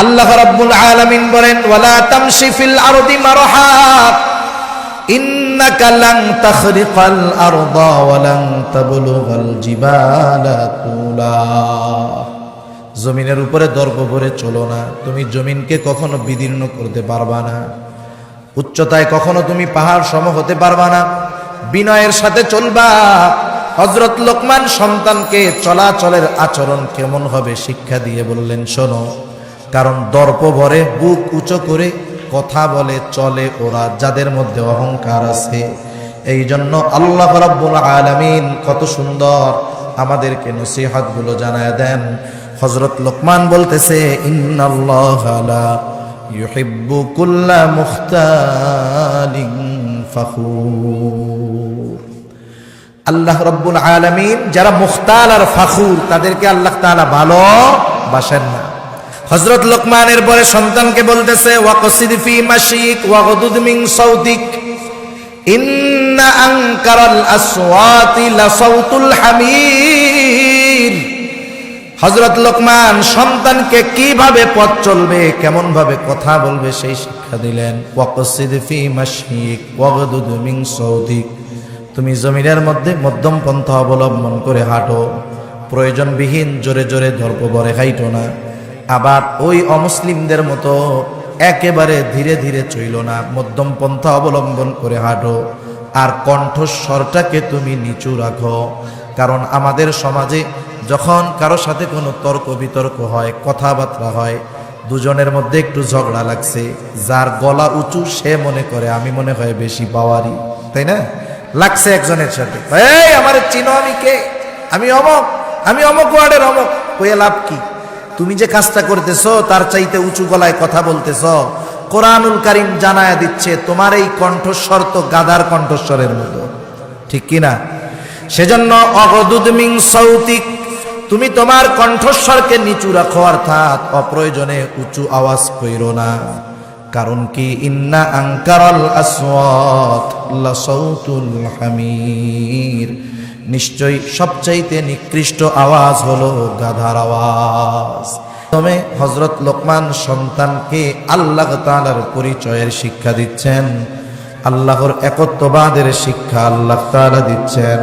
আল্লাহ রাব্বুল আলামিন বলেন, ওয়ালা তামশি ফিল আরদি মারহা ইন্নাকা লান তাখরিকাল আরদা ওয়া লান তাবলুগাল জিবালা তুলা। জমিনের উপরে দর্প ভরে চলো না, তুমি জমিনকে কখনো বিদীর্ণ করতে পারবা না, উচ্চতায় কখনো তুমি পাহাড় সম হতে পারবা না, বিনয়ের সাথে চলবা। হযরত লোকমান সন্তানকে চলাচলের আচরণ কেমন হবে শিক্ষা দিয়ে বললেন, শোনো, কারণ দর্প ভরে বুক উঁচু করে কথা বলে চলে ওরা, যাদের মধ্যে অহংকার আছে। এই জন্য আল্লাহ রাব্বুল আলামিন কত সুন্দর আমাদেরকে নসিহতগুলো জানায় দেন। হযরত লোকমান বলতেছে, ইন্নাল্লাহা লা ইউহিব্বু কুল্লা মুখতালিন ফখুর। আল্লাহ রাব্বুল আলামিন যারা মুখতাল আর ফখুর, তাদেরকে আল্লাহ তাআলা ভালোবাসেন না। হযরত লোকমানের পরে সন্তানকে বলতেছে, ওয়াকসিদ ফি মাশিক ওয়াগদুদ মিন সাউতিক ইন্না আনকারাল আসওয়াতি লাসাউতুল হামির। হযরত লোকমান সন্তানকে কিভাবে পথ চলবে, কেমন ভাবে কথা বলবে সেই শিক্ষা দিলেন। ওয়াকসিদ ফি মাশিক ওয়াগদুদ মিন সাউতিক, তুমি জমিনের মধ্যে মধ্যম পন্থা অবলম্বন করে হাঁটো, প্রয়োজনবিহীন জোরে জোরে দর্প ভরে হাইটো না। আবার ওই অমুসলিমদের মতো একেবারে ধীরে ধীরে চইল না, মধ্যম পন্থা অবলম্বন করে হাঁটো। আর কণ্ঠস্বরটাকে তুমি নিচু রাখো, কারণ আমাদের সমাজে যখন কারো সাথে কোনো তর্ক বিতর্ক হয়, কথাবার্তা হয়, দুজনের মধ্যে একটু ঝগড়া লাগছে, যার গলা উঁচু সে মনে করে আমি মনে হয় বেশি পাওয়ারি, তাই না? লাগছে একজনের সাথে, এই আমার চিনো, আমি কে, আমি অমক ওয়ার্ডের অমক। কইয়া লাভ কি? তুমি যে কাজটা করতেছো তার চাইতে উঁচু গলায় কথা বলতেছ। কোরআনুল কারীম জানায়া দিচ্ছে তোমার এই কণ্ঠস্বর তো গাধার কণ্ঠস্বরের মতো, ঠিক কিনা? সেজন্য অগদুদ মিন সাউতিক, তুমি তোমার কণ্ঠস্বরকে নিচু রাখো, অর্থাৎ অপ্রয়োজনে উঁচু আওয়াজ কইরো না। কারণ কি, ইন্না আনকারাল আসওয়াত লাসাউতুল হামির, নিশ্চয়ই সবচাইতে নিকৃষ্ট আওয়াজ হলো গাধার আওয়াজ। তবে হযরত লোকমান সন্তানকে আল্লাহ তাআলার পরিচয়ের শিক্ষা দিচ্ছেন, আল্লাহর একত্ববাদের শিক্ষা আল্লাহ তাআলা দিচ্ছেন,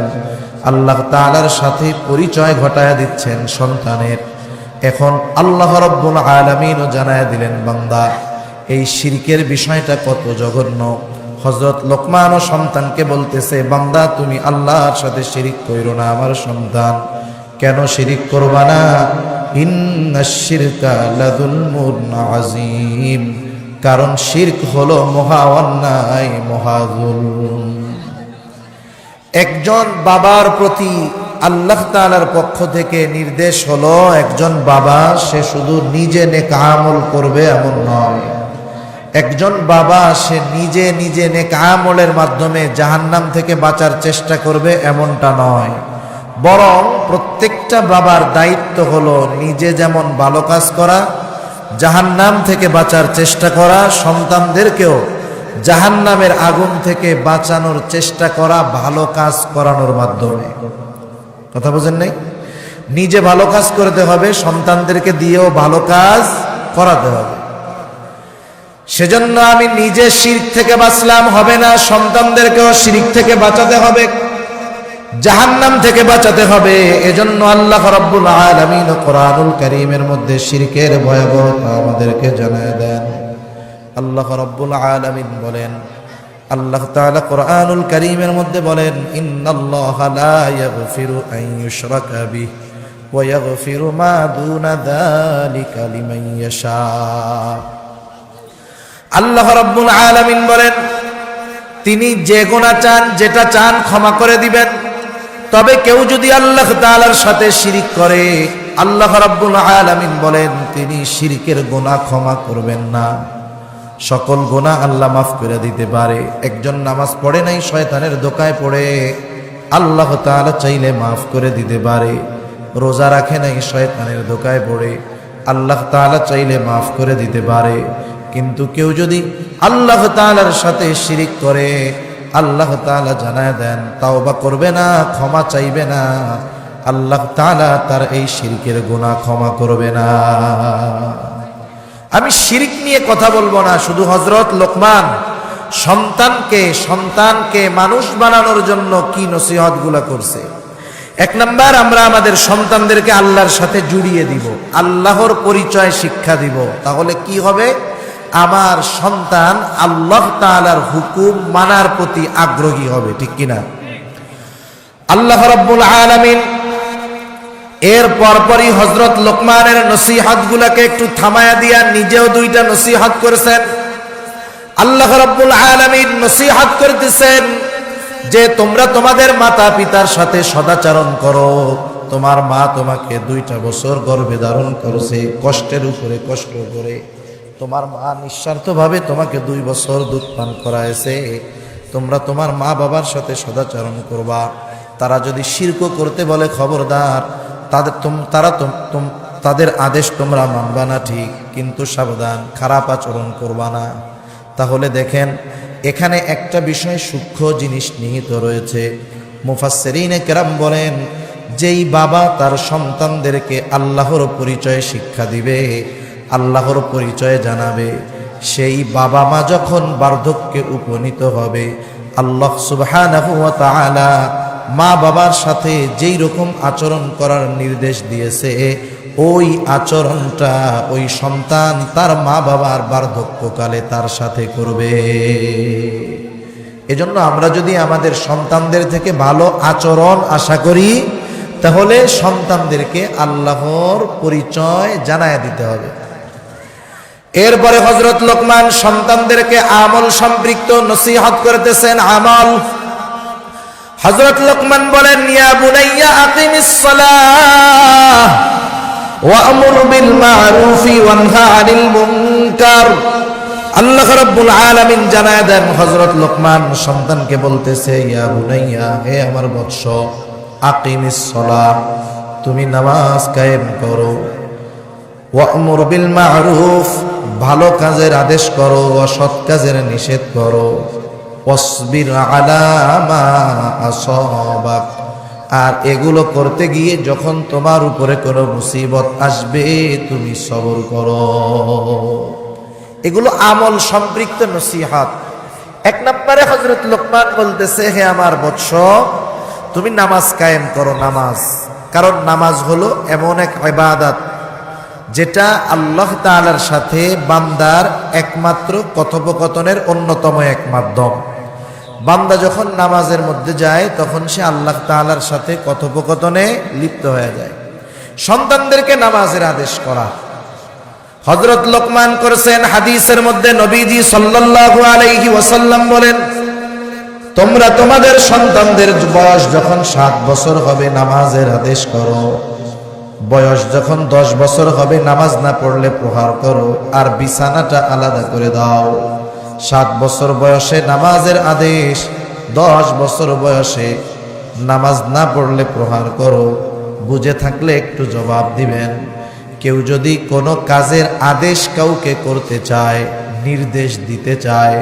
আল্লাহ তাআলার সাথে পরিচয় ঘটায়া দিচ্ছেন সন্তানের। এখন আল্লাহ রাব্বুল আলামিনও জানায়া দিলেন, বান্দা এই শিরকের বিষয়টা কত জঘন্য। হযরত লোকমান ও সন্তানকে বলতেছে, বান্দা তুমি আল্লাহর সাথে শিরিক কইরো না আমার সন্তান। কেন শিরিক করবা না? ইন্নাশ শিরকা লাযুলমুন আযীম, কারণ শিরক হলো মহা অন্যায়, মহা যুলম। একজন বাবার প্রতি আল্লাহ তাআলার পক্ষ থেকে নির্দেশ হলো, একজন বাবা সে শুধু নিজে নেক আমল করবে এমন নয়, একজন বাবা সে নিজে নিজে নেক আমলের মাধ্যমে জাহান্নাম থেকে বাঁচার চেষ্টা করবে এমনটা নয়। বরং প্রত্যেকটা বাবার দায়িত্ব হলো নিজে যেমন ভালো কাজ করা, জাহান্নাম থেকে বাঁচার চেষ্টা করা, সন্তানদেরকেও জাহান্নামের আগুন থেকে বাঁচানোর চেষ্টা করা ভালো কাজ করানোর মাধ্যমে। কথা বুঝেন নাই? নিজে ভালো কাজ করতে হবে, সন্তানদেরকে দিয়েও ভালো কাজ করাতে হবে। সেজন্য আমি নিজে শিরক থেকে বাঁচলাম হবে না, সন্তানদেরকেও শিরক থেকে বাঁচাতে হবে, জাহান্নাম থেকে বাঁচাতে হবে। এজন্য আল্লাহ রাব্বুল আলামিন কোরআনুল কারীমের মধ্যে শিরকের ভয়াবহতা আমাদেরকে জানায় দেন। আল্লাহ রাব্বুল আলামিন বলেন, আল্লাহ তাআলা কোরআনুল কারীমের মধ্যে বলেন, ইন্নাল্লাহা লা ইয়াগফিরু আন ইউশরাকা বিহি ওয়া ইয়াগফিরু মা দুনা যালিকা লিমান ইয়াশা। আল্লাহ রাব্বুল আলামিন বলেন, তিনি যে গুনাহ চান, যেটা চান ক্ষমা করে দিবেন। তবে কেউ যদি আল্লাহ তাআলার সাথে শিরিক করে, আল্লাহ রাব্বুল আলামিন বলেন তিনি শিরকের গুনাহ ক্ষমা করবেন না। সকল গুনাহ আল্লাহ মাফ করে দিতে পারে। একজন নামাজ পড়ে নাই, শয়তানের ধোঁকায় পড়ে, আল্লাহ তাআলা চাইলে মাফ করে দিতে পারে। রোজা রাখে নাই, শয়তানের ধোঁকায় পড়ে, আল্লাহ তাআলা চাইলে মাফ করে দিতে পারে। কিন্তু কেউ যদি আল্লাহ তাআলার সাথে শিরিক করে, আল্লাহ তাআলা জানায় দেন তাওবা করবে না, ক্ষমা চাইবে না, আল্লাহ তাআলা তার এই শিরকের গুনাহ ক্ষমা করবে না। আমি শিরক নিয়ে কথা বলবো না, শুধু হযরত লোকমান সন্তানকে মানুষ বানানোর জন্য কি নসিহতগুলো করছে। এক নাম্বার, আমরা আমাদের সন্তানদেরকে আল্লাহর সাথে জুড়িয়ে দিব, আল্লাহর পরিচয় শিক্ষা দিব। তাহলে কি হবে? আমার সন্তান আল্লাহ তাআলার হুকুম মানার প্রতি আগ্রহী হবে, ঠিক কিনা? আল্লাহ রাব্বুল আলামিন এর পরপরই হযরত লোকমানের নসিহতগুলোকে একটু থামায়া দিয়া নিজেও দুইটা নসিহত করেছেন। আল্লাহ রাব্বুল আলামিন নসিহত করতেছেন যে তোমরা তোমাদের মাতা পিতার সাথে সদাচরণ করো। তোমার মা তোমাকে 2টা বছর গর্ভে ধারণ করেছে, কষ্টের উপরে কষ্ট করে। তোমার মা নিঃস্বার্থভাবে তোমাকে 2 বছর দুধ পান করাইছে। তোমরা তোমার মা বাবার সাথে সদাচরণ করবা। তারা যদি শিরক করতে বলে খবরদার, তাদের আদেশ তোমরা মানবা না ঠিক, কিন্তু সাবধান, খারাপ আচরণ করবা না। তাহলে দেখেন এখানে একটা বিষয় সূক্ষ্ম জিনিস নিহিত রয়েছে। মুফাসসিরিনে কেরাম বলেন, যেই বাবা তার সন্তানদেরকে আল্লাহর পরিচয় শিক্ষা দিবে, আল্লাহর পরিচয় জানাবে, সেই বাবা মা যখন বার্ধক্যে উপনীত হবে, আল্লাহ সুবহানাহু ওয়া তাআলা মা বাবার সাথে যেই রকম আচরণ করার নির্দেশ দিয়েছে, ওই আচরণটা ওই সন্তান তার মা বাবার বার্ধক্যকালে তার সাথে করবে। এজন্য আমরা যদি আমাদের সন্তানদের থেকে ভালো আচরণ আশা করি, তাহলে সন্তানদেরকে আল্লাহর পরিচয় জানায় দিতে হবে। এরপরে হযরত লোকমান সন্তানদেরকে আমল সম্পৃক্ত নসিহত করতেছেন। আমল, হযরত লোকমান বলেন, ইয়া বুনাইয়া আকিমিস সালাহ ওয়া'মুর বিল মা'রুফি ওয়ানহা আনিল মুনকার। আল্লাহ রাব্বুল আলামিন জানায় দেন, হযরত লোকমান সন্তানকে বলতেছে, ইয়া বুনাইয়া, হে আমার বৎস, আকিমিস সালাহ, তুমি নামাজ কায়েম করো। ওয়া'মুর বিল মা'রুফ, ভালো কাজের আদেশ করো, অসৎ কাজের নিষেধ করো। ওয়াসবির আলা মা আসাবাক, আর এগুলো করতে গিয়ে যখন তোমার উপরে কোনো মুসিবত আসবে তুমি সবর করো। এগুলো আমল সম্পৃক্ত নসিহত। 1 নম্বরে হযরত লোকমান বলতেছে, হে আমার বৎস, তুমি নামাজ কায়েম করো। নামাজ, কারণ নামাজ হলো এমন এক ইবাদত যেটা আল্লাহ তাআলার সাথে বান্দার একমাত্র কথোপকথনের অন্যতম এক মাধ্যম। বান্দা যখন নামাজের মধ্যে যায় তখন সে আল্লাহ তাআলার সাথে কথোপকথনে লিপ্ত হয়ে যায়। সন্তানদেরকে নামাজের আদেশ করা হযরত লোকমান করেছেন। হাদিসের মধ্যে নবীজি সাল্লাল্লাহু আলাইহি ওয়াসাল্লাম বলেন, তোমরা তোমাদের সন্তানদের বয়স যখন 7 বছর হবে নামাজের আদেশ করো। বয়স যখন 10 বছর হবে নামাজ না পড়লে প্রহার করো, আর বিছানাটা আলাদা করে দাও। 7 বছর বয়সে নামাজের আদেশ, 10 বছর বয়সে নামাজ না পড়লে প্রহার করো। বুঝে থাকলে একটু জবাব দিবেন। কেউ যদি কোনো কাজের আদেশ কাউকে করতে চায়, নির্দেশ দিতে চায়,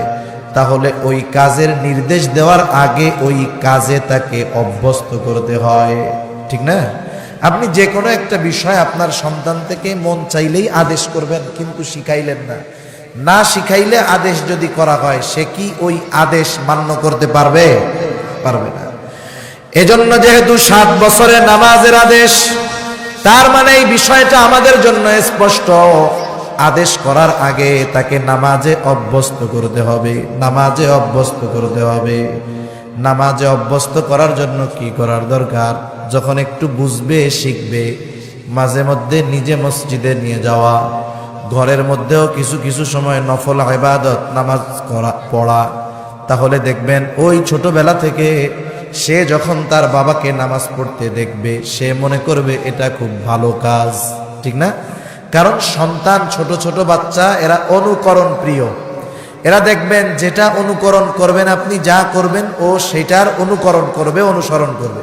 তাহলে ওই কাজের নির্দেশ দেওয়ার আগে ওই কাজে তাকে অভ্যস্ত করতে হয়, ঠিক না? আপনি যে কোনো একটা বিষয় আপনার সন্তান থেকে মন চাইলেই আদেশ করবেন, কিন্তু শিখাইলেন না। না শিখাইলে আদেশ যদি করা হয়, সে কি ওই আদেশ মান্য করতে পারবে? পারবে না। এজন্য যেহেতু 7 বছরে নামাজের আদেশ, তার মানে এই বিষয়টা আমাদের জন্য স্পষ্ট। আদেশ করার আগে তাকে নামাজে অভ্যস্ত করতে হবে, নামাজে অভ্যস্ত করতে হবে। নামাজে অভ্যস্ত করার জন্য কি করার দরকার? যখন একটু বুঝবে, শিখবে, মাঝে মধ্যে নিজে মসজিদে নিয়ে যাওয়া, ঘরের মধ্যেও কিছু কিছু সময় নফল ইবাদত নামাজ পড়া। তাহলে দেখবেন ওই ছোটবেলা থেকে সে যখন তার বাবাকে নামাজ পড়তে দেখবে, সে মনে করবে এটা খুব ভালো কাজ, ঠিক না? কারণ সন্তান, ছোট ছোট বাচ্চা, এরা অনুকরণ প্রিয়। এরা দেখবেন যেটা অনুকরণ করবেন আপনি, যা করবেন ও সেটার অনুকরণ করবে, অনুসরণ করবে।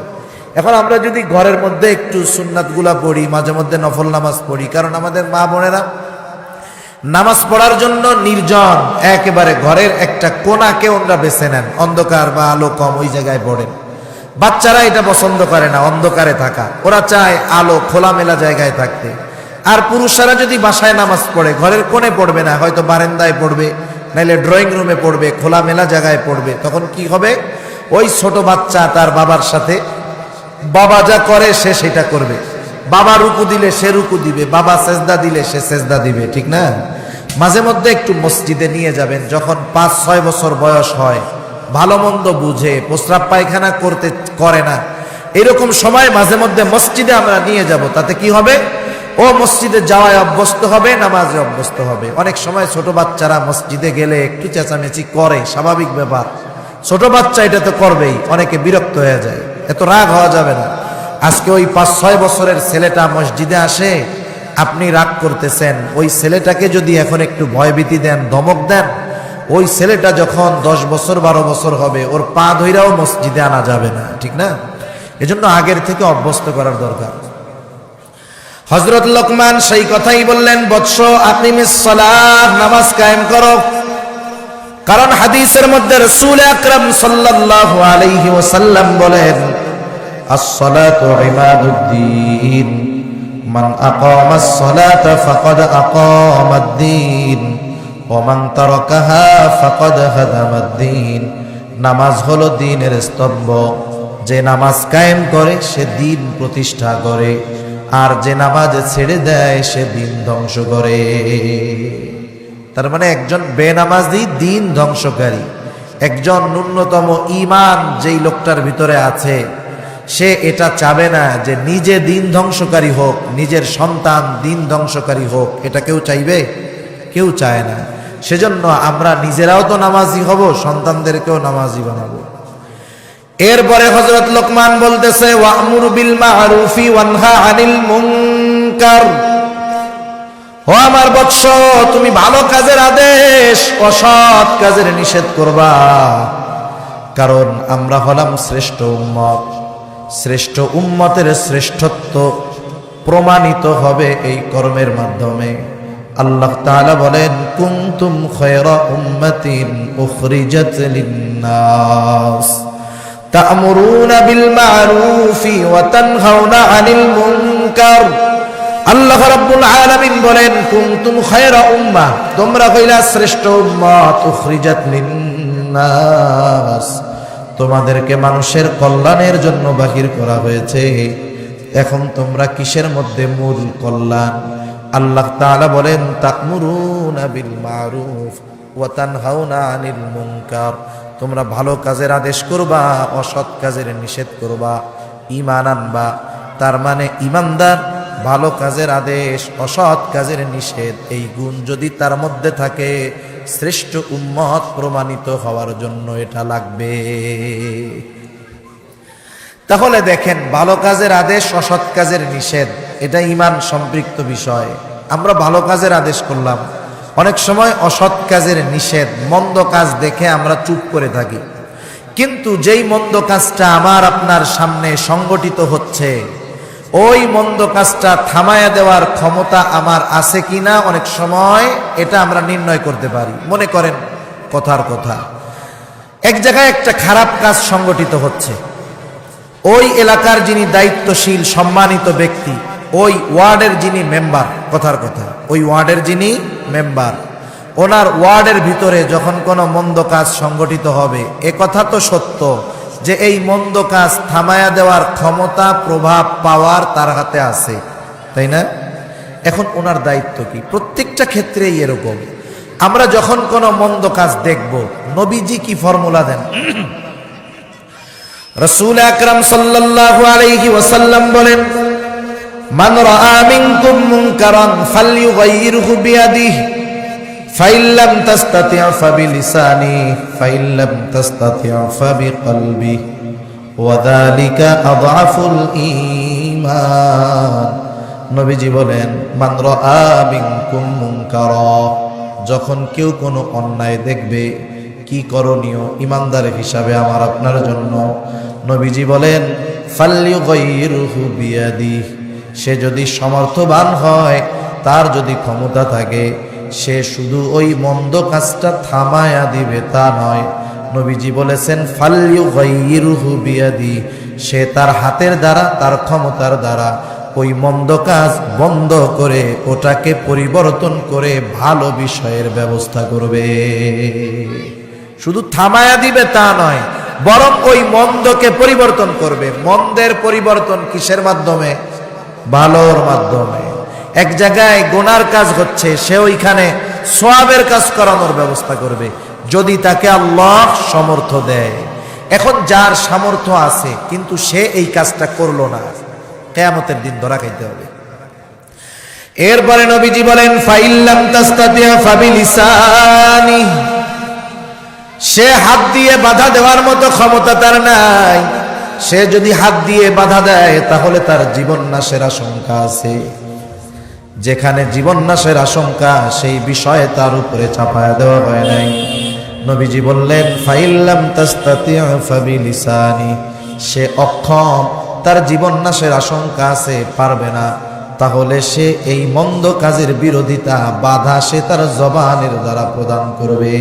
এখন আমরা যদি ঘরের মধ্যে একটু সুন্নাতগুলা পড়ি, মাঝে মধ্যে নফল নামাজ পড়ি, কারণ আমাদের মা বোনেরা নামাজ পড়ার জন্য নির্জন একেবারে ঘরের একটা কোণাকে ওনারা বেছে নেন, অন্ধকার বা আলো কম ওই জায়গায় পড়েন। বাচ্চারা এটা পছন্দ করে না, অন্ধকারে থাকা। ওরা চায় আলো খোলামেলা জায়গায় থাকতে। আর পুরুষরা যদি বাসায় নামাজ পড়ে ঘরের কোণে পড়বে না, হয়তো বারান্দায় পড়বে, নাইলে ড্রয়িং রুমে পড়বে, খোলামেলা জায়গায় পড়বে। তখন কি হবে? ওই ছোট বাচ্চা তার বাবার সাথে, বাবা যা করে সে সেটা করবে। বাবা রুকু দিলে সে রুকু দিবে, বাবা সেজদা দিলে সে সেজদা দিবে, ঠিক না? মাঝে মধ্যে একটু মসজিদে নিয়ে যাবেন, যখন 5-6 বছর বয়স হয়, ভালো মন্দ বুঝে, প্রস্রাব পায়খানা করে না, এরকম সময় মাঝে মধ্যে মসজিদে আমরা নিয়ে যাব। তাতে কি হবে? ও মসজিদে যাওয়ায় অভ্যস্ত হবে, নামাজে অভ্যস্ত হবে। অনেক সময় ছোট বাচ্চারা মসজিদে গেলে একটু চেঁচামেচি করে, স্বাভাবিক ব্যাপার, ছোট বাচ্চা এটা তো করবেই, অনেকে বিরক্ত হয়ে যায়, এত রাগ হওয়া যাবে না। আজকে ওই 5-6 বছরের ছেলেটা মসজিদে আসে, আপনি রাগ করতেছেন, ওই ছেলেটাকে যদি এখন একটু ভয়ভীতি দেন, ধমক দেন, ওই ছেলেটা যখন 10 বছর 12 বছর হবে, ওর পা ধইরাও মসজিদে আনা যাবে না, ঠিক না? এজন্য আগের থেকে অভ্যস্ত করার দরকার। হযরত লোকমান সেই কথাই বললেন, বৎস আকিমিস সালাহ, নামাজ কায়েম করো। কারণ হাদিসের মধ্যে রাসূল আকরাম সাল্লাল্লাহু আলাইহি ওয়াসাল্লাম বলেন, আস-সালাতু ইমাদুদ্দিন, মান আকামাস সালাতা ফাকাদ আকামাদ-দ্বীন ওয়া মান তারাকাহা ফাকাদ হাদামাদ-দ্বীন। নামাজ হলো দ্বীনের স্তম্ভ, যে নামাজ কায়েম করে সে দ্বীন প্রতিষ্ঠা করে, আর যে নামাজ ছেড়ে দেয় সে দ্বীন ধ্বংস করে। তার মানে একজন বেনামাজি দ্বীন ধ্বংসকারী, একজন ন্যূনতম ঈমান যেই লোকটার ভিতরে আছে, সে এটা চাবে না যে নিজে দ্বীন ধ্বংসকারী হোক, নিজের সন্তান দ্বীন ধ্বংসকারী হোক। এটা কেউ চাইবে? কেউ চায় না। সেজন্য আমরা নিজেরাও তো নামাজি হব, সন্তানদেরকেও নামাজি বানাবো। এরপরে হযরত লোকমান বলতেছে, ওয়া'মুর বিল মা'রুফি ওয়ানহা আনিল মুনকার। ও আমার বৎস, তুমি ভালো কাজের আদেশ, অসৎ কাজের নিষেধ করবা। কারণ আমরা হলাম শ্রেষ্ঠ উম্মত। শ্রেষ্ঠ উম্মতের শ্রেষ্ঠত্ব প্রমাণিত হবে এই কর্মের মাধ্যমে। আল্লাহ তাআলা বলেন, কুনতুম খায়রা উম্মাতিন উখরিজাত লিন-নাস তা'মুরুনা বিল মা'রুফি ওয়া তানহাউনা আনিল মুনকার। আল্লাহ রাব্বুল আলামিন বলেন, কুনতুম খায়রা উম্মাহ, তোমরা হইলা শ্রেষ্ঠ উম্মত, উখরিজাত লিন-নাস, তোমাদেরকে মানুষের কল্যাণের জন্য বাহির করা হয়েছে। এখন তোমরা কিসের মধ্যে মূল কল্যাণ? আল্লাহ তাআলা বলেন, তা'মুরুনা বিল মা'রুফ ওয়া তানহাউনা আনিল মুনকার, তোমরা ভালো কাজের আদেশ করবা, অসৎ কাজের নিষেধ করবা, ঈমান আনবা। তার মানে ঈমানদার ভালো কাজের আদেশ, অসৎ কাজের নিষেধ, এই গুণ যদি তার মধ্যে থাকে, শ্রেষ্ঠ উম্মত প্রমাণিত হওয়ার জন্য এটা লাগবে। তাহলে দেখেন, ভালো কাজের আদেশ, অসৎ কাজের নিষেধ, এটা ঈমান সম্পৃক্ত বিষয়। আমরা ভালো কাজের আদেশ করলাম, অনেক সময় অসৎ কাজের নিষেধ, মন্দ কাজ দেখে আমরা চুপ করে থাকি। কিন্তু যেই মন্দ কাজটা আমার আপনার সামনে সংগঠিত হচ্ছে, ওই মন্দ কাজটা থামায়া দেওয়ার ক্ষমতা আমার আছে কিনা অনেক সময় এটা আমরা নির্ণয় করতে পারি। মনে করেন, কথার কথা, এক জায়গায় একটা খারাপ কাজ সংগঠিত হচ্ছে, ওই এলাকার যিনি দায়িত্বশীল সম্মানিত ব্যক্তি, ওই ওয়ার্ডের যিনি মেম্বার, কথার কথা ওই ওয়ার্ডের যিনি মেম্বার, ওনার ওয়ার্ডের ভিতরে যখন কোনো মন্দ কাজ সংগঠিত হবে, এ কথা তো সত্য যে এই মন্দ কাজ থামায়া দেওয়ার ক্ষমতা, প্রভাব পাওয়ার তার হাতে আছে, তাই না? এখন ওনার দায়িত্ব কি? প্রত্যেকটা ক্ষেত্রেই এরকম। আমরা যখন কোনো মন্দ কাজ দেখব, নবীজি কি ফর্মুলা দেন? রাসূল আকরাম সাল্লাল্লাহু আলাইহি ওয়াসাল্লাম বলেন, মান রাআ মিনকুম মুনকারান ফালইয়ুগাইয়িরহু বিয়াদিহি ফাইন লাম তাসতাতি' ফাবিলিসানিহি ফাইন লাম তাসতাতি' ফাবিকলবিহি ওয়া যালিকা আযআফুল ঈমান। নবীজি বলেন, মান রাআ মিনকুম মুনকারা, যখন কেউ কোনো অন্যায় দেখবে, কি করণীয় ঈমানদার হিসাবে আমার আপনার জন্য? নবীজি বলেন, ফালইয়ুগাইয়িরহু বিয়াদিহি, সে যদি সমর্থবান হয়, তার যদি ক্ষমতা থাকে, সে শুধু ওই মন্দ কাজটা থামায়া দিবে তা নয়। নবীজি বলেছেন, ফালইয়ুগাইয়িরহু বিয়াদিহি, সে তার হাতের দ্বারা, তার ক্ষমতার দ্বারা ওই মন্দ কাজ বন্ধ করে ওটাকে পরিবর্তন করে ভালো বিষয়ের ব্যবস্থা করবে। শুধু থামায়া দিবে তা নয়, বরং ওই মন্দকে পরিবর্তন করবে। মন্দের পরিবর্তন কিসের মাধ্যমে? ভালোর মাধ্যমে। এক জায়গায় গুনার কাজ হচ্ছে, সে ওইখানে সওয়াবের কাজ করানোর ব্যবস্থা করবে, যদি তাকে আল্লাহ সামর্থ্য দেয়। এখন যার সামর্থ্য আছে কিন্তু সে এই কাজটা করলো না, কিয়ামতের দিন ধরা খাইতে হবে। এরপরে নবীজি বলেন ফাইল্লাম তাস্তাতিয়া ফাবিলিসানি, সে হাত দিয়ে বাধা দেওয়ার মতো ক্ষমতা তার নাই। সে যদি হাত দিয়ে বাধা দেয় তাহলে তার জীবন নাশের আশঙ্কা আছে। যেখানে জীবন নাশের আশঙ্কা, সেই বিষয়ে তার উপরে চাপায়া দেওয়া হয় নাই। নবীজি বললেন ফাইল্লাম তাস্তাতিয়া ফাবিলিসানি, সে অক্ষম, তার জীবন নাশের আশঙ্কা আছে, পারবে না, তাহলে সে এই মন্দ কাজের বিরোধিতা, বাধা সে তার জবানের দ্বারা প্রদান করবে।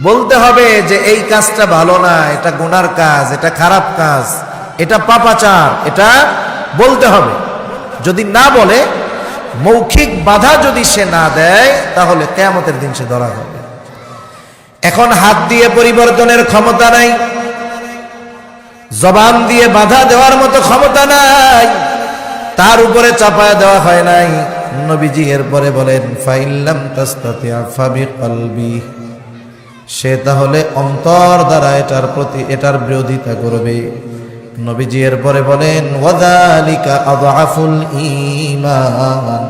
বলতে হবে যে এই কাজটা ভালো না, এটা গুনার কাজ, এটা খারাপ কাজ, এটা পাপাচার, এটা বলতে হবে। যদি না বলে, মৌখিক বাধা যদি সে না দেয়, তাহলে কিয়ামতের দিন সে ধরা হবে। এখন হাত দিয়ে পরিবর্তনের ক্ষমতা নাই, জবান দিয়ে বাধা দেওয়ার মতো ক্ষমতা নাই, তার উপরে চাপায় দেওয়া হয় নাই। নবীজি এরপরে বলেন ফাইল্লাম তাস্তাতিয়া ফাবিকলবি, সে তাহলে অন্তর দ্বারা এটার বিরোধিতা করবে। নবীজি এরপরে বলেন ওয়াযালিকা আযআফুল ঈমান,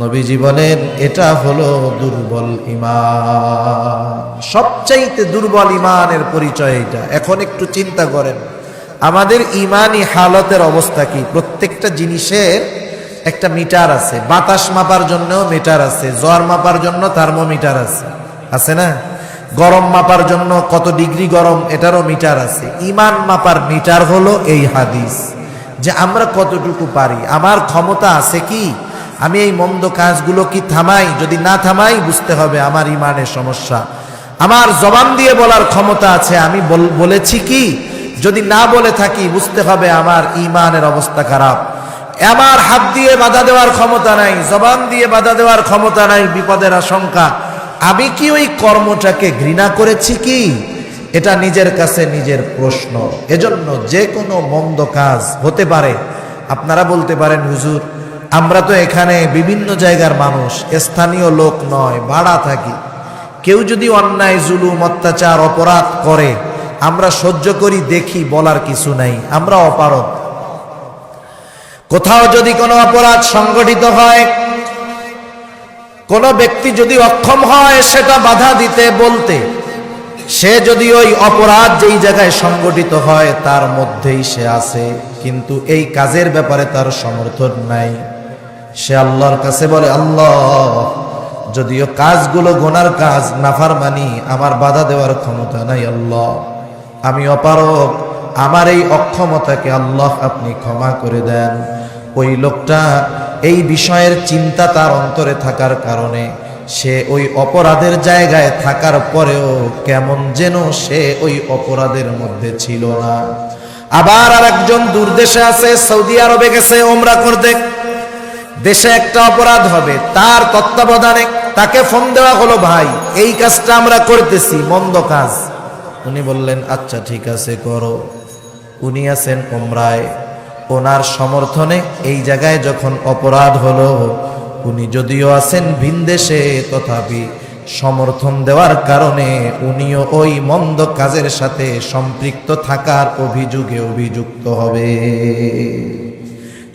নবীজি বলেন এটা হলো দুর্বল ঈমান, সবচাইতে দুর্বল ঈমানের পরিচয় এটা। এখন একটু চিন্তা করেন আমাদের ঈমানি হালতের অবস্থা কি। প্রত্যেকটা জিনিসের একটা মিটার আছে, বাতাস মাপার জন্য মিটার আছে, জ্বর মাপার জন্য থার্মোমিটার আছে, আছে না? গরম মাপার জন্য কত ডিগ্রি গরম, এটারও মিটার আছে। ঈমান মাপার মিটার হলো এই হাদিস, যে আমরা কতটুকু পারি, আমার ক্ষমতা আছে কি, আমি এই মন্দ কাজগুলো কি থামাই, যদি না থামাই বুঝতে হবে আমার ঈমানের সমস্যা। আমার জবান দিয়ে বলার ক্ষমতা আছে, আমি বলেছি কি, যদি না বলে থাকি বুঝতে হবে আমার ঈমানের অবস্থা খারাপ। আমার হাত দিয়ে বাধা দেওয়ার ক্ষমতা নাই, জবান দিয়ে বাধা দেওয়ার ক্ষমতা নাই, বিপদের আশঙ্কা, আমি কি ওই কর্মটাকে ঘৃণা করেছি কি, এটা নিজের কাছে নিজের প্রশ্ন। এজন্য যে কোনো মন্দ কাজ হতে পারে। আপনারা বলতে পারেন হুজুর আমরা তো এখানে বিভিন্ন জায়গার মানুষ, স্থানীয় লোক নয়, ভাড়া থাকি, কেউ যদি অন্যায় জুলুম অত্যাচার অপরাধ করে আমরা সহ্য করি, দেখি, বলার কিছু নাই, আমরা অপারগ। কোথাও যদি কোনো অপরাধ সংগঠিত হয়, কোন ব্যক্তি যদি অক্ষম হয় সেটা বাধা দিতে বলতে, সে যদি ওই অপরাধ যেই জায়গায় সংগঠিত হয় তার মধ্যেই সে আছে, কিন্তু এই কাজের ব্যাপারে তার সমর্থন নাই, সে আল্লাহর কাছে বলে আল্লাহ যদিও কাজগুলো গুনার কাজ, নাফরমানি, আমার বাধা দেওয়ার ক্ষমতা নাই, আল্লাহ আমি অপারগ, আমার এই অক্ষমতাকে আল্লাহ আপনি ক্ষমা করে দেন। ওই লোকটা এই বিষয়ের চিন্তা তার অন্তরে থাকার কারণে সে ওই অপরাধের জায়গায় থাকার পরেও কেমন যেন সে ওই অপরাধের মধ্যে ছিল না। আবার আরেকজন দূর দেশে আছে, সৌদি আরবে গেছে ওমরা করতে, দেশে একটা অপরাধ হবে, তার তত্ত্বাবধানে তাকে ফোন দেওয়া হলো, ভাই এই কাজটা আমরা করতেছি, মন্দ কাজ। উনি বললেন আচ্ছা ঠিক আছে করো। উনি আছেন ওমরায়, ওনার সমর্থনে এই জায়গায় যখন অপরাধ হলো, উনি যদিও আছেন ভিনদেশে, তথাপি সমর্থন দেওয়ার কারণে উনিও ওই মন্দ কাজের সাথে সম্পৃক্ত থাকার অভিযোগে অভিযুক্ত হবে।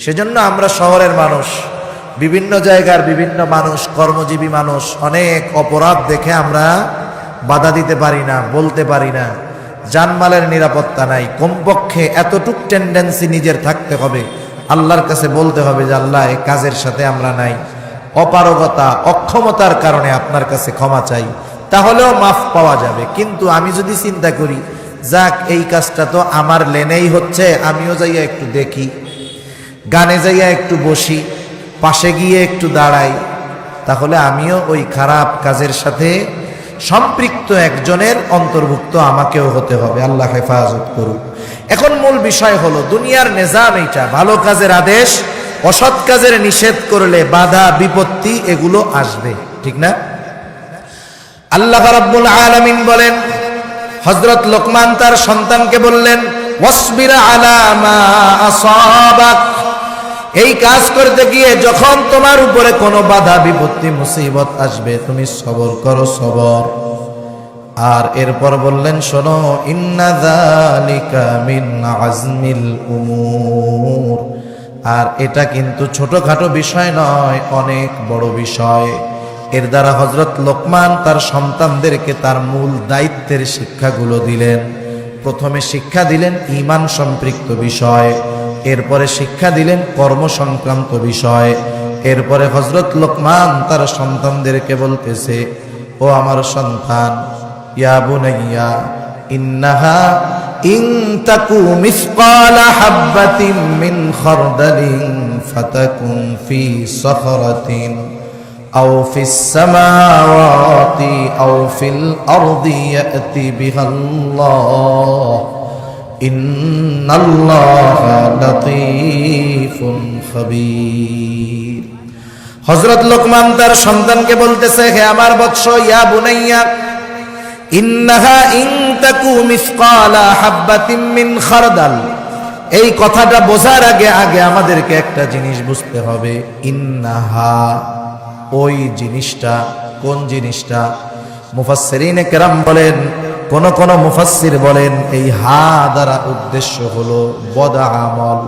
সেজন্য আমরা শহরের মানুষ, বিভিন্ন জায়গার বিভিন্ন মানুষ, কর্মজীবী মানুষ, অনেক অপরাধ দেখে আমরা বাধা দিতে পারি না, বলতে পারি না, জানমালের নিরাপত্তা নাই। কমপক্ষে এতটুক টেন্ডেন্সি নিজের থাকতে হবে, আল্লাহর কাছে বলতে হবে যে আল্লাহ এই কাজের সাথে আমরা নাই, অপারগতা অক্ষমতার কারণে আপনার কাছে ক্ষমা চাই, তাহলেও মাফ পাওয়া যাবে। কিন্তু আমি যদি চিন্তা করি যাক এই কাজটা তো আমার লেনেই হচ্ছে, আমিও যাইয়া একটু দেখি, গানে যাইয়া একটু বসি, পাশে গিয়ে একটু দাঁড়াই, তাহলে আমিও ওই খারাপ কাজের সাথে সম্পৃক্ত একজনের অন্তর্ভুক্ত আমাকেও হতে হবে। আল্লাহ হেফাজত করুক। এখন মূল বিষয় হলো দুনিয়ার নিজাম এইটা, ভালো কাজের আদেশ, অসৎ কাজের নিষেধ করলে বাধা বিপত্তি এগুলো আসবে, ঠিক না? আল্লাহ রাব্বুল আলামিন বলেন, হযরত লোকমান তার সন্তানকে বললেন, ওয়াসবির আলা মা আসাবাক, এই কাজ করতে গিয়ে যখন তোমার উপরে কোনো বাধা বিপত্তি মুসিবত আসবে তুমি সবর করো, সবর। আর এরপর বললেন, শোনো, ইন্না যালিকা মিন আজমিল উমুর, আর এটা কিন্তু ছোটখাটো বিষয় নয়, অনেক বড় বিষয়। এর দ্বারা হযরত লোকমান তার সন্তানদেরকে তার মূল দায়িত্বের শিক্ষাগুলো দিলেন। প্রথমে শিক্ষা দিলেন ঈমান সম্পৃক্ত বিষয়, এরপরে শিক্ষা দিলেন কর্ম সংক্রান্ত বিষয়। এরপরে হযরত লোকমান তার সন্তানদেরকে বলতেছে, ও আমার সন্তান, ইয়া বুনাইয়া ইন্নাহা ইন তাকু মিসকালা হাববাতিন মিন খারদালিন ফাতাকুন ফি সখরাতিন আও ফিস সামাওয়াতি আও ফিল আরদি ইয়াতি বিহাল্লাহ ইন্নাল্লাহা লাতীফুন খাবীর। হযরত লোকমান তার সন্তানকে বলতেছে, হে আমার বৎস, ইয়া বুনাইয়া ইন্নাহা ইন তাকু মিসকালা হাববাতিন মিন খারদাল, এই কথাটা বোঝার আগে আমাদেরকে একটা জিনিস বুঝতে হবে। ইন্নাহা, ওই জিনিসটা, কোন জিনিসটা? মুফাসসিরিনে কেরাম বলেন, কোন মুফাসসির বলেন এই হা দ্বারা উদ্দেশ্য হলো বদ আমল,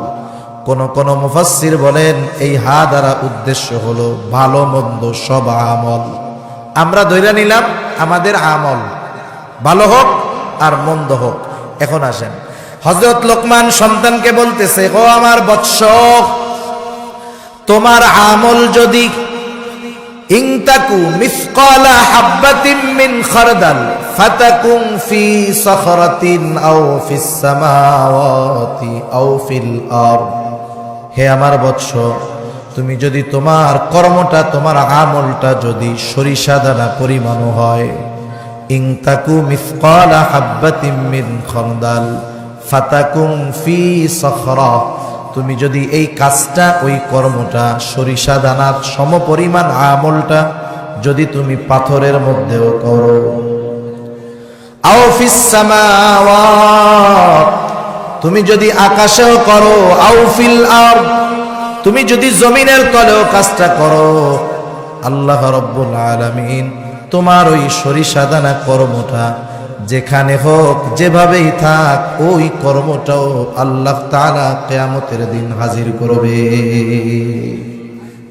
কোন মুফাসসির বলেন এই হা দ্বারা উদ্দেশ্য হলো ভালো মন্দ সব আমল। আমরা ধরে নিলাম আমাদের আমল ভালো হোক আর মন্দ হোক। এখন আসেন, হযরত লোকমান সন্তানকে বলতেছে, ও আমার বৎস, তোমার আমল যদি ইনতাকু মিসকালা হাববাতিন মিন খারদাল ফাতাকুন ফি সখরাতিন আও ফিস সামাওয়াতি আও ফিল আরদ, হে আমার বৎস, তুমি যদি তোমার কর্মটা, তোমার আমলটা যদি সরিষা দানা পরিমাণ হয়, ইনতাকু মিসকালা হাববাতিন মিন খারদাল ফাতাকুন ফি সখরা, তুমি যদি এই কাজটা, ওই কর্মটা, সরিষা দানার সমপরিমাণ আমলটা যদি তুমি পাথরের মধ্যেও করো, আও ফিস সামাওয়াত, তুমি যদি আকাশেও করো, আও ফিল আরদ, তুমি যদি জমিনের তলেও কাজটা করো, আল্লাহ রাব্বুল আলামিন তোমার ওই সরিষা দানা কর্মটা যেখানে হোক, যেভাবেই থাক, ওই কর্মটাও আল্লাহ তাআলা কিয়ামতের দিন হাজির করবে।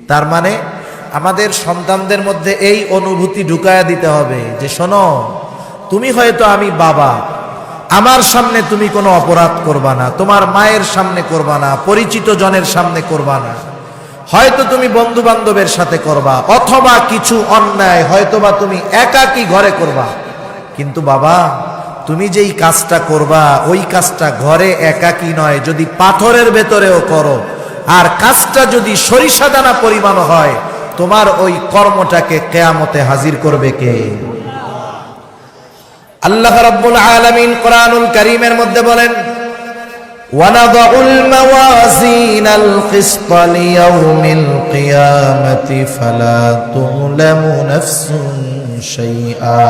তার মানে আমাদের সন্তানদের মধ্যে এই অনুভূতি ঢুকায়া দিতে হবে যে, শোনো, তুমি হয়তো, আমি বাবা, আমার সামনে তুমি কোনো অপরাধ করবা না, তোমার মায়ের সামনে করবা না, পরিচিত জনের সামনে করবা না, হয়তো তুমি বন্ধু বান্ধবের সাথে করবা, অথবা কিছু অন্যায় হয়তোবা তুমি একাকী ঘরে করবা, কিন্তু বাবা, তুমি যেই কাজটা করবা ওই কাজটা ঘরে একাকী নয়, যদি পাথরের ভেতরেও করো, আর কাজটা যদি সরিষা দানা পরিমাণ হয়, তোমার ওই কর্মটাকে কিয়ামতে হাজির করবে কে? আল্লাহ রাব্বুল আলামিন কোরআনুল কারীমের মধ্যে বলেন, ওয়ানাদাউল মাওয়াজিনাল কিসতা লিয়াউমিল কিয়ামাতি ফালা তুযলামু নাফসুন শাইআ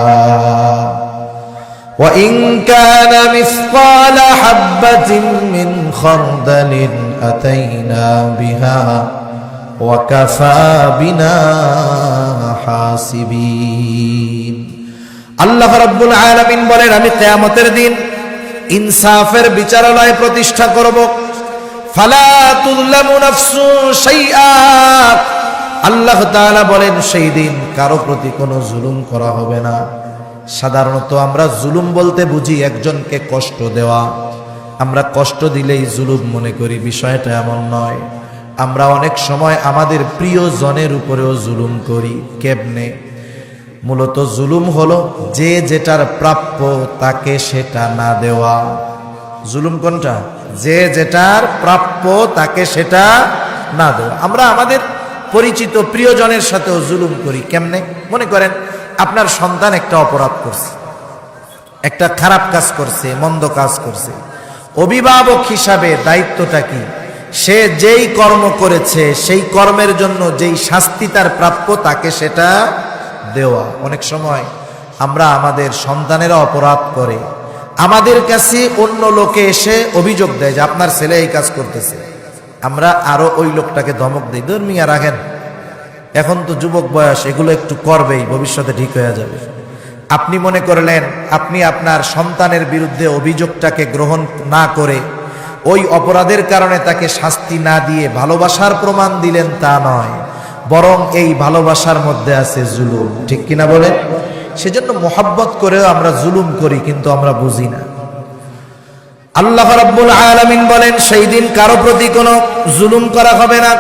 ওয়া ইন কানা মিসকালা হাববাতিন মিন খারদালিন আতাইনা বিহা ওয়া কাফা বিনা হাসিবিন। আল্লাহ রাব্বুল আলামিন বলেন, আমি কিয়ামতের দিন ইনসাফের বিচারালয় প্রতিষ্ঠা করব, ফালা তুযলামু নাফসুন শাইআ, আল্লাহ তাআলা বলেন সেই দিন কারো প্রতি কোনো জুলুম করা হবে না। সাধারণত আমরা জুলুম বলতে বুঝি একজনকে কষ্ট দেওয়া, আমরা কষ্ট দিলেই জুলুম মনে করি, বিষয়টা এমন নয়। আমরা অনেক সময় আমাদের প্রিয়জনের উপরেও জুলুম করি। কেমনে? মূলত জুলুম হলো যে যেটার প্রাপ্য তাকে সেটা না দেওয়া। জুলুম কোনটা? যে যেটার প্রাপ্য তাকে সেটা না দেওয়া। আমরা আমাদের পরিচিত প্রিয়জনের সাথেও জুলুম করি। কেমনে? মনে করেন আপনার সন্তান একটা অপরাধ করছে, একটা খারাপ কাজ করছে, মন্দ কাজ করছে, অভিভাবক হিসাবে দায়িত্বটা কি? সে যেই কর্ম করেছে সেই কর্মের জন্য যেই শাস্তি তার প্রাপ্য তাকে সেটা দেওয়া। অনেক সময় আমরা আমাদের সন্তানেরা অপরাধ করে আমাদের কাছে অন্য লোকে এসে অভিযোগ দেয় যে আপনার ছেলে এই কাজ করতেছে, আমরা আরো ওই লোকটাকে ধমক দিই, ধর্মিয়া রাখেন, এখন তো যুবক বয়স, এগুলো একটু করবেই, ভবিষ্যতে ঠিক হয়ে যাবে। আপনি মনে করলেন আপনি আপনার সন্তানের বিরুদ্ধে অভিযোগটাকে গ্রহণ না করে ওই অপরাধের কারণে তাকে শাস্তি না দিয়ে ভালোবাসার প্রমাণ দিলেন, তা নয়, বরং এই ভালোবাসার মধ্যে আছে জুলুম। ঠিক কিনা বলেন? সেজন্য মোহাব্বত করেও আমরা জুলুম করি, কিন্তু আমরা বুঝি না। আল্লাহ রাব্বুল আলামিন বলেন সেই দিন কারো প্রতি কোনো জুলুম করা হবে না,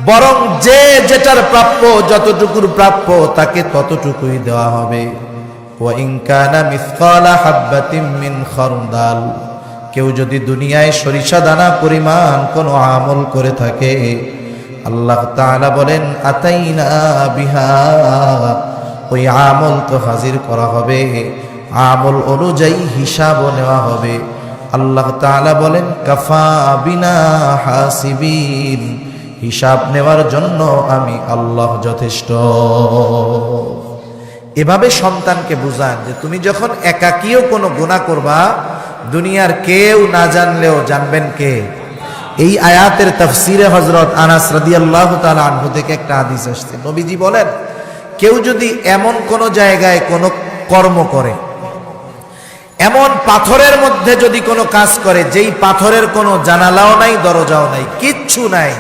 বরং যে যেটার প্রাপ্য, যতটুকুর প্রাপ্য তাকে ততটুকুই দেওয়া হবে। ওয়া ইন কানা মিসকালা হাববাতিন মিন খারদাল, কেউ যদি দুনিয়ায় সরিষা দানা পরিমাণ কোনো আমল করে থাকে, আল্লাহ তাআলা বলেন আতাইনা বিহা, ওই আমল তো হাজির করা হবে, আমল অনুযায়ী হিসাবও নেওয়া হবে। আল্লাহ তাআলা বলেন কাফা বিনা হাসিবিন, হিসাব নেওয়ার জন্য আমি আল্লাহ যথেষ্ট। এভাবে সন্তানকে বুঝান যে তুমি যখন একাকীও কোনো গুনাহ করবা, দুনিয়ার কেউ না জানলেও জানবেন কে? এই আয়াতের তাফসিরে হযরত আনাস রাদিয়াল্লাহু তাআলা আনহু থেকে একটা হাদিস আসছে। নবীজি বলেন কেউ যদি এমন কোন জায়গায় কোনো কর্ম করে, এমন পাথরের মধ্যে যদি কোনো কাজ করে যেই পাথরের কোনো জানালাও নাই, দরজাও নাই, কিচ্ছু নাই,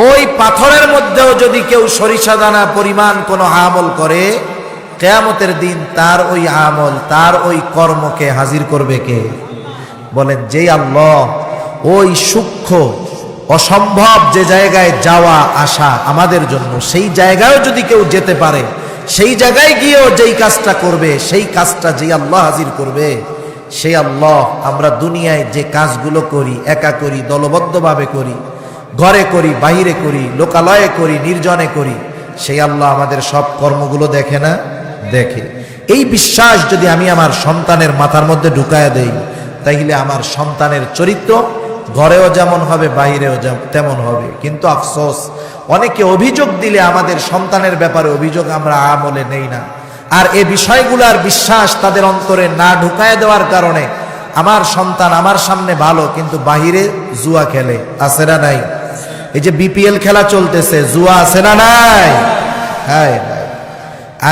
ওই পাথরের মধ্যেও যদি কেউ সরিষা দানা পরিমাণ কোনো আমল করে, কিয়ামতের দিন তার ওই আমল, তার ওই কর্মকে হাজির করবে কে? বলেন যেই আল্লাহ ওই সূক্ষ্ম অসম্ভব যে জায়গায় যাওয়া আসা আমাদের জন্য, সেই জায়গায়ও যদি কেউ যেতে পারে, সেই জায়গায় গিয়েও যেই কাজটা করবে, সেই কাজটা যেই আল্লাহ হাজির করবে, সেই আল্লাহ আমরা দুনিয়ায় যে কাজগুলো করি, একা করি, দলবদ্ধভাবে করি, ঘরে করি, বাহিরে করি, লোকালয়ে করি, নির্জনে করি, সেই আল্লাহ আমাদের সব কর্মগুলো দেখে না? দেখে। এই বিশ্বাস যদি আমি আমার সন্তানের মাথার মধ্যে ঢুকায় দেই, তাইলে আমার সন্তানের চরিত্র ঘরেও যেমন হবে, বাহিরেও তেমন হবে। কিন্তু আফসোস, অনেকে অভিযোগ দিলে আমাদের সন্তানের ব্যাপারে অভিযোগ আমরা আমলে নেই না, আর এই বিষয়গুলোর বিশ্বাস তাদের অন্তরে না ঢুকায় দেওয়ার কারণে আমার সন্তান আমার সামনে ভালো, কিন্তু বাহিরে জুয়া খেলে। আছে না নাই? এই যে বিপিএল খেলা চলতেছে, জুয়া আছে না নাই? হ্যাঁ,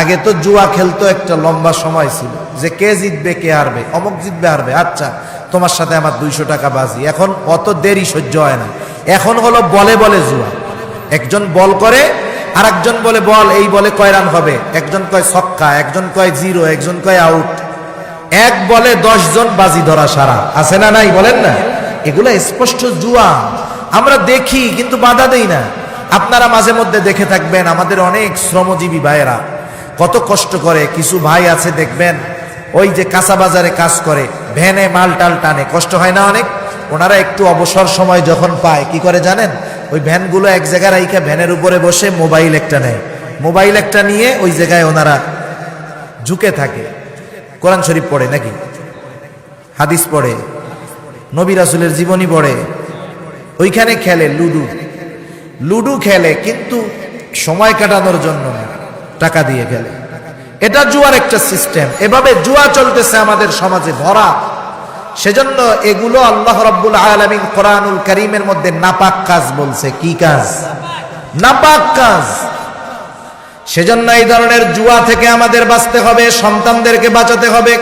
আগে তো জুয়া খেলতো একটা লম্বা সময় ছিল যে কে জিতবে কে হারবে, অমুক জিতবে হারবে, আচ্ছা তোমার সাথে আমার 200 টাকা বাজি। এখন অত দেরি সহ্য হয় না, এখন হলো বলে বলে জুয়া। একজন বল করে, আর একজন বলে বল এই বলে কয় রান হবে, একজন কয় ছক্কা, একজন কয় জিরো, একজন কয় আউট, এক বলে 10 জন বাজি ধরা সারা। আছে না নাই? বলেন না। এগুলা স্পষ্ট জুয়া, আমরা দেখি কিন্তু বাধা দেই না। আপনারা মাঝে মধ্যে দেখে থাকবেন আমাদের অনেক শ্রমজীবী ভাইয়েরা কত কষ্ট করে। কিছু ভাই আছে দেখবেন ওই যে কাঁচা বাজারে কাজ করে, ভ্যানে মাল টাল টানে, কষ্ট হয় না অনেক? ওনারা একটু অবসর সময় যখন পায় কি করে জানেন? ওই ভ্যানগুলো এক জায়গায় রাইখা ভ্যানের উপরে বসে মোবাইল একটা নেয়, মোবাইল একটা নিয়ে ওই জায়গায় ওনারা ঝুঁকে থাকে, কোরআন শরীফ পড়ে নাকি হাদিস পড়ে, নবী রাসূলের জীবনী পড়ে, ওইখানে খেলে লুডু খেলে, কিন্তু সময় কাটানোর জন্য না, টাকা দিয়ে খেলে। এটা জুয়ার একটা সিস্টেম। এভাবে জুয়া চলতেছে আমাদের সমাজে ভরা। সেজন্য এগুলো আল্লাহ রাব্বুল আলামিন কোরআনুল কারীমের মধ্যে নাপাক কাজ বলছে। কি কাজ? নাপাক কাজ। সেজন্য এই ধরনের জুয়া থেকে আমাদের বাঁচতে হবে, সন্তানদেরকে বাঁচাতে হবে।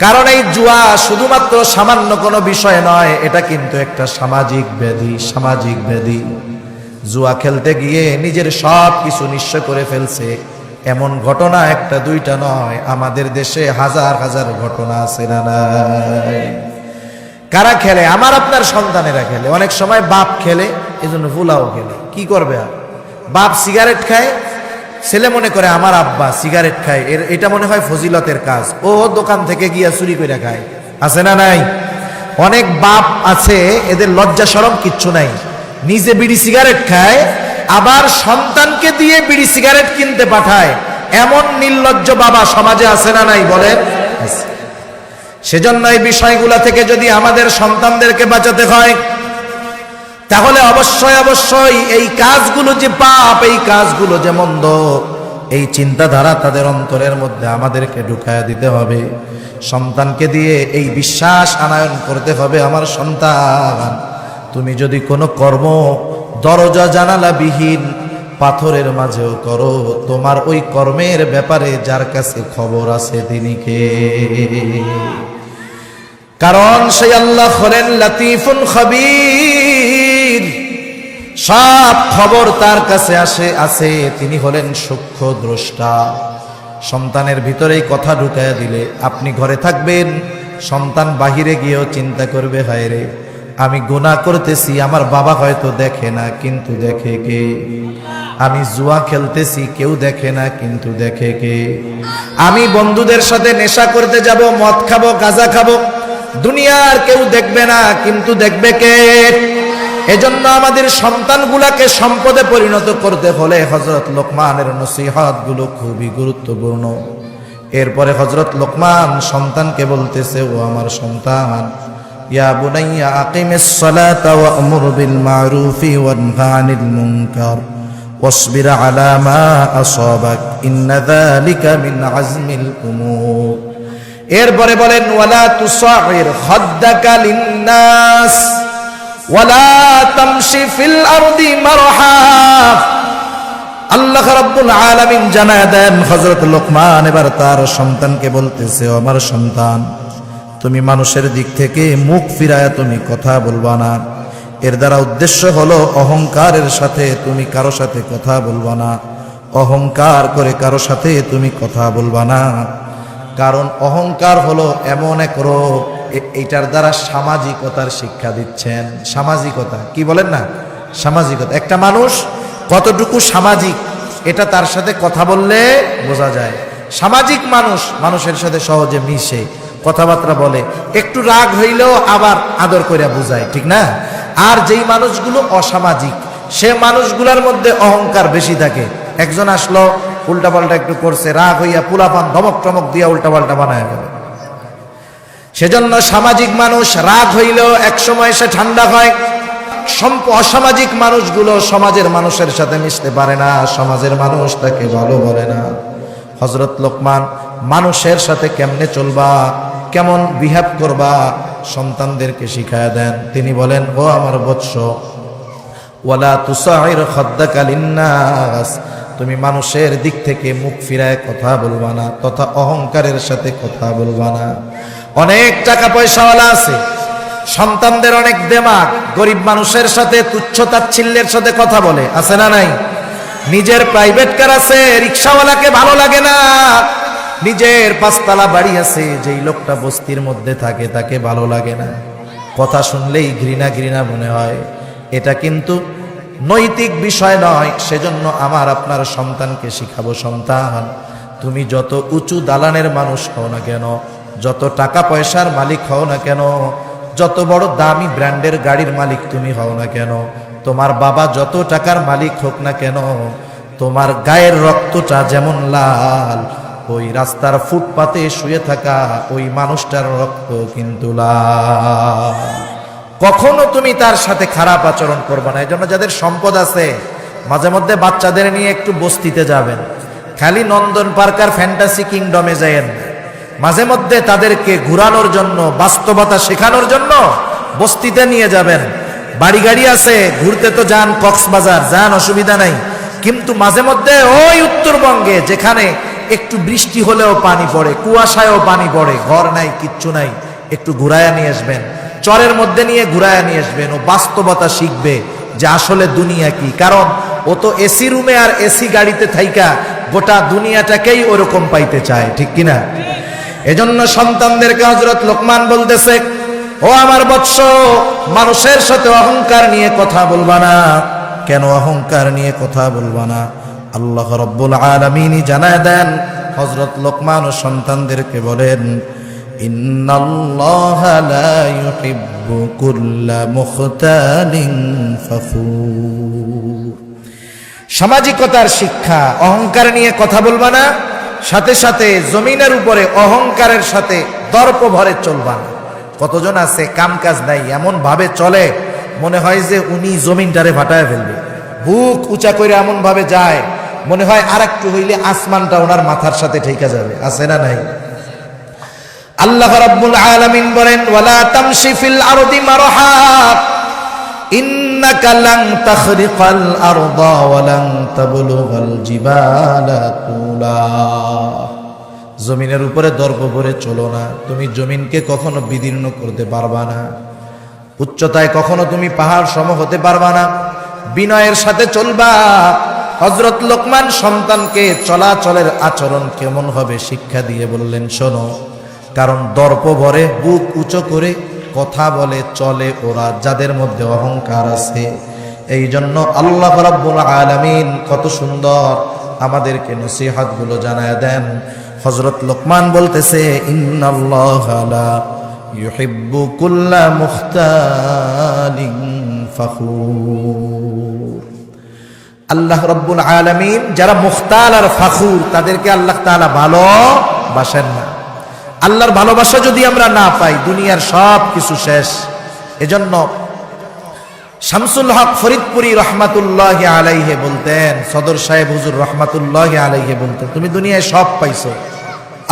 কারণ এই জুয়া শুধুমাত্র সামান্য কোনো বিষয় নয়, এটা কিন্তু একটা সামাজিক ব্যাধি। সামাজিক ব্যাধি। জুয়া খেলতে গিয়ে নিজের সব কিছু নিঃস্ব করে ফেলছে এমন ঘটনা একটা দুইটা নয়, আমাদের দেশে হাজার হাজার ঘটনা আছে না নাই? কারা খেলে? আমার আপনার সন্তানেরা খেলে। অনেক সময় বাপ খেলে, এজন্য ভুলাও খেলে। কি করবে? আর বাপ সিগারেট খায়, ছেলে মনে করে আমার আব্বা সিগারেট খায়, এটা মনে হয় ফজিলতের কাজ, ও দোকান থেকে গিয়া চুরি করে খায়। আছে না নাই? অনেক বাপ আছে এদের লজ্জা শরম কিচ্ছু নাই, নিজে বিড়ি সিগারেট খায়, আবার সন্তানকে দিয়ে বিড়ি সিগারেট কিনতে পাঠায়। এমন নির্লজ্জ বাবা সমাজে আছে না নাই? বলেন। সেজন্য এই বিষয়গুলো থেকে যদি আমাদের সন্তানদেরকে বাঁচাতে হয়, তাহলে অবশ্যই অবশ্যই এই কাজগুলো যে পাপ, এই কাজগুলো যে মন্দ, এই চিন্তাধারা তাদের অন্তরের মধ্যে আমাদেরকে ঢুকায়া দিতে হবে। সন্তানকে দিয়ে এই বিশ্বাস আনায়ন করতে হবে, আমার সন্তান, তুমি যদি কোনো কর্ম দরজা জানালা বিহীন পাথরের মাঝেও করো, তোমার ওই কর্মের ব্যাপারে যার কাছে খবর আছে তিনি কে? কারণ সেই আল্লাহ হলেন লতিফুন খবীর, সব খবর তার কাছে আছে। তিনি হলেন সূক্ষ্ম দ্রষ্টা। সন্তানের ভিতরে এই কথা ঢুকায়া দিলে আপনি ঘরে থাকবেন, সন্তান বাহিরে গিয়েও চিন্তা করবে, হায় রে আমি গুনাহ করতেছি, আমার বাবা হয়তো দেখে না কিন্তু দেখে কে? আমি জুয়া খেলতেছি, কেউ দেখে না কিন্তু দেখে কে? আমি বন্ধুদের সাথে নেশা করতে যাব, মদ খাবো, গাঁজা খাবো, দুনিয়ার কেউ দেখবে না কিন্তু দেখবে কে? এজন্য আমাদের সন্তানগুলাকে সম্পদে পরিণত করতে হলে হযরত লোকমানের নসিহত গুলো খুবই গুরুত্বপূর্ণ। এরপরে হযরত লোকমান সন্তানকে বলতেছে, ও আমার সন্তান, ইয়া বুনাইয়া আকিমিস সালাতা ওয়া'মুর বিল মা'রুফি ওয়ানহা আনিল মুনকার ওয়াসবির আলা মা আসাবাক ইন্না যালিকা মিন আজমিল উমুর। এরপরে বলেন, ওয়ালা তুসাইর খাদ্দাকা লিন্নাস ওয়ালা তামশি ফিল আরদি মারহা। আল্লাহ রাব্বুল আলামিন জানায় দেন, হযরত লোকমান এবার তার সন্তানকে বলতেছে, ও আমার সন্তান, তুমি মানুষের দিক থেকে মুখ ফিরায়া তুমি কথা বলবা না। এর দ্বারা উদ্দেশ্য হলো অহংকারের সাথে তুমি কারো সাথে কথা বলবা না, অহংকার করে কারো সাথে তুমি কথা বলবা না। কারণ অহংকার হলো এমন এক রোগ, এইটার দ্বারা সামাজিকতার শিক্ষা দিচ্ছেন। সামাজিকতা কি বলেন না? সামাজিকতা। একটা মানুষ কতটুকু সামাজিক এটা তার সাথে কথা বললে বোঝা যায়। সামাজিক মানুষ মানুষের সাথে সহজে মিশে, কথাবার্তা বলে, একটু রাগ হইলেও আবার আদর করে বুঝায়, ঠিক না? আর যেই মানুষগুলো অসামাজিক, সে মানুষগুলোর মধ্যে অহংকার বেশি থাকে। একজন আসলো, উল্টাপাল্টা একটু করছে, রাগ হইয়া পুলাপান ধমক টমক দিয়া উল্টাপাল্টা বানায় গেল। সেজন্য সামাজিক মানুষ রাগ হইলেও একসময় সে ঠান্ডা হয়। অসামাজিক মানুষগুলো সমাজের মানুষের সাথে মিশতে পারে না, সমাজের মানুষ তাকে ভালো বলে না। হযরত লোকমান মানুষের সাথে কেমনে চলবা, কেমন বিহেভ করবা, সন্তানদেরকে শিখায়া দেন। তিনি বলেন, ও আমার বৎস, ওয়ালা তুসাইর খাদ্দাকা লিন্নাস, তুমি মানুষের দিক থেকে মুখ ফিরায় কথা বলবা না, তথা অহংকারের সাথে কথা বলবা না। অনেক টাকা পয়সাওয়ালা আছে, সন্তানদের অনেক দেমাগ, গরিব মানুষের সাথে তুচ্ছ তাচ্ছিল্যের সাথে কথা বলে, আছে না নাই? নিজের প্রাইভেট কার আছে, রিক্সাওয়ালাকে ভালো লাগে না। নিজের পাঁচতলা বাড়ি আছে, যেই লোকটা বস্তির মধ্যে থাকে তাকে ভালো লাগে না। কথা শুনলেই ঘৃণা ঘৃণা মনে হয়। এটা কিন্তু নৈতিক বিষয় নয়। সেজন্য আমার আপনার সন্তানকে শিখাবো, সন্তান, তুমি যত উঁচু দালানের মানুষ হও না কেন, যত টাকা পয়সার মালিক হও না কেন, যত বড় দামি ব্র্যান্ডের গাড়ির মালিক তুমি হও না কেন, তোমার বাবা যত টাকার মালিক হোক না কেন, তোমার গায়ের রক্তটা যেমন লাল, ওই রাস্তার ফুটপাতে শুয়ে থাকা ওই মানুষটার রক্ত কিন্তু লাল। কখনো তুমি তার সাথে খারাপ আচরণ করবে না। এই জন্য যাদের সম্পদ আছে, মাঝে মধ্যে বাচ্চাদের নিয়ে একটু বস্তিতে যাবেন, খালি নন্দন পার্ক আর ফ্যান্টাসি কিংডমে যায়েন। মাঝে মধ্যে তাদেরকে ঘুরানোর জন্য, বাস্তবতা শেখানোর জন্য বস্তিতে নিয়ে যাবেন। বাড়ি গাড়ি আছে, ঘুরতে তো যান, কক্সবাজার যান, অসুবিধা নাই। কিন্তু মাঝে মধ্যে ওই উত্তরবঙ্গে যেখানে একটু বৃষ্টি হলেও পানি পড়ে, কুয়াশায়ও পানি পড়ে, ঘর নাই, কিচ্ছু নাই, একটু ঘুরায়া নিয়ে আসবেন, চরের মধ্যে নিয়ে ঘুরায়া নিয়ে আসবেন। ও বাস্তবতা শিখবে যে আসলে দুনিয়া কি। কারণ ও তো এসি রুমে আর এসি গাড়িতে থাইকা গোটা দুনিয়াটাকেই ওরকম পাইতে চায়, ঠিক কিনা? এজন্য সন্তানদেরকে হযরত লোকমান বলতেছে, ও আমার বৎস, মানুষের সাথে অহংকার নিয়ে কথা বলবা না। কেন অহংকার নিয়ে কথা বলবা না? আল্লাহ রাব্বুল আলামিন জানায় দেন, হযরত লোকমান ও সন্তানদেরকে বলেন, ইন্নাল্লাহা লা ইউহিব্বু কুল্লা মুখতালিন ফাখুর। সামাজিকতার শিক্ষা, অহংকার নিয়ে কথা বলবা না। সাথে সাথে জমিনের উপরে অহংকারের সাথে দর্প ভরে চলবা না। কতজন আছে কাম কাজ নাই, এমন ভাবে চলে মনে হয় যে উনি জমিনটারে ফাটায় ফেলবে, বুক উঁচা করে এমন ভাবে যায় মনে হয় আর একটু হইলে আসমানটা ওনার মাথার সাথে ঠেকা যাবে। আছে না নাই? আল্লাহ রাব্বুল আলামিন বলেন, ওয়ালা তামশি ফিল আরদি মারহা ইন্নাকা লান তাখরিকাল আরদা ওয়া লান তাবলুগাল জিবালা তুলা। জমিনের উপরে দর্প ভরে চলো না, তুমি জমিনকে কখনো বিদীর্ণ করতে পারবা না, উচ্চতায় কখনো তুমি পাহাড় সম হতে পারবা না, বিনয়ের সাথে চলবা। হযরত লোকমান সন্তানকে চলাচলের আচরণ কেমন হবে শিক্ষা দিয়ে বললেন, শোনো, কারণ দর্প ভরে বুক উঁচু করে কথা বলে চলে ওরা যাদের মধ্যে অহংকার আছে। এই জন্য আল্লাহ রাব্বুল আলামিন কত সুন্দর আমাদেরকে নসিহতগুলো জানায় দেন। হযরত লোকমান বলতেছে, ইন্নাল্লাহা লা ইউহিব্বু কুল্লা মুখতালিন ফখুর। আল্লাহ রাব্বুল আলামিন যারা মুখতাল আর ফখুর তাদেরকে আল্লাহ তাআলা ভালোবাসেন না। আল্লাহর ভালোবাসা যদি আমরা না পাই দুনিয়ার সব কিছু শেষ। এজন্য শামসুল হক ফরিদপুরি রহমাতুল্লাহি আলাইহি বলতেন, সদর সাহেব হুজুর রহমাতুল্লাহি আলাইহি বলতেন, তুমি দুনিয়ায় সব পাইছো,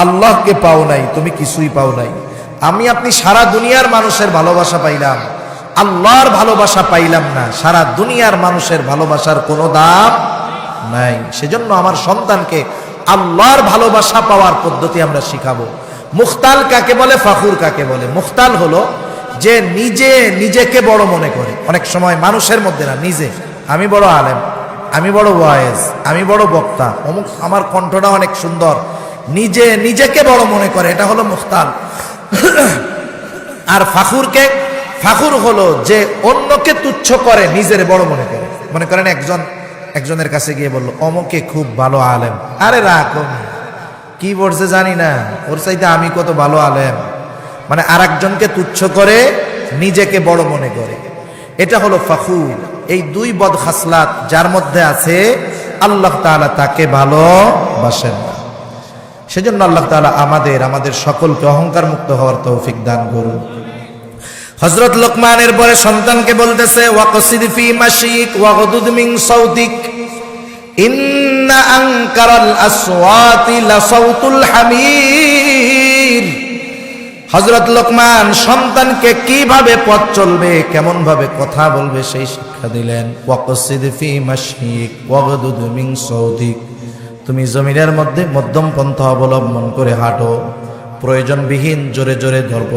আল্লাহকে পাও নাই, তুমি কিছুই পাও নাই। আমি আপনি সারা দুনিয়ার মানুষের ভালোবাসা পাইলাম, আল্লাহর ভালোবাসা পাইলাম না। সারা দুনিয়ার মানুষের ভালোবাসার কোনো দাম নাই। সেজন্য আমার সন্তানকে আল্লাহর ভালোবাসা পাওয়ার পদ্ধতি আমরা শিখাবো। মুখতাল কাকে বলে, ফখুর কাকে বলে? মুখতাল হলো যে নিজেকে বড় মনে করে। অনেক সময় মানুষের মধ্যে না, নিজে, আমি বড় আলেম, আমি বড় ওয়াইজ, আমি বড় বক্তা, অমুক আমার কণ্ঠটা অনেক সুন্দর, নিজেকে বড় মনে করে, এটা হলো মুখতাল। আর ফাখুর হলো যে অন্যকে তুচ্ছ করে নিজের বড় মনে করে। মনে করেন একজনের কাছে গিয়ে বললো, অমুকে খুব ভালো আলেম। আরে রাখো, কি বলছে জানি না, ওর চাইতে আমি কত ভালো আলেম। মানে আর একজনকে তুচ্ছ করে নিজেকে বড় মনে করে, এটা হলো ফখুর। এই দুই বদ খাসলাত যার মধ্যে আছে আল্লাহ তাআলা তাকে ভালোবাসেন না। সেজন্য আল্লাহ তাআলা আমাদের সকলকে অহংকার মুক্ত হওয়ার তৌফিক দান করুন। হযরত লোকমানের পরে সন্তানকে বলতেছে, ওয়াকসিদ ফি মাশিক ওয়াগদুদ মিন সাউতিক ইন্না আনকারাল আসওয়াতি লাসাউতুল হামির। হযরত লোকমান সন্তানকে কিভাবে পথ চলবে, কেমন ভাবে কথা বলবে সেই শিক্ষা দিলেন। ওয়াকসিদ ফি মাশিক ওয়াগদুদ মিন সাউতিক, তুমি জমিনের মধ্যে মধ্যম পন্থা অবলম্বন করে হাঁটো, প্রয়োজনবিহীন জোরে জোরে দর্প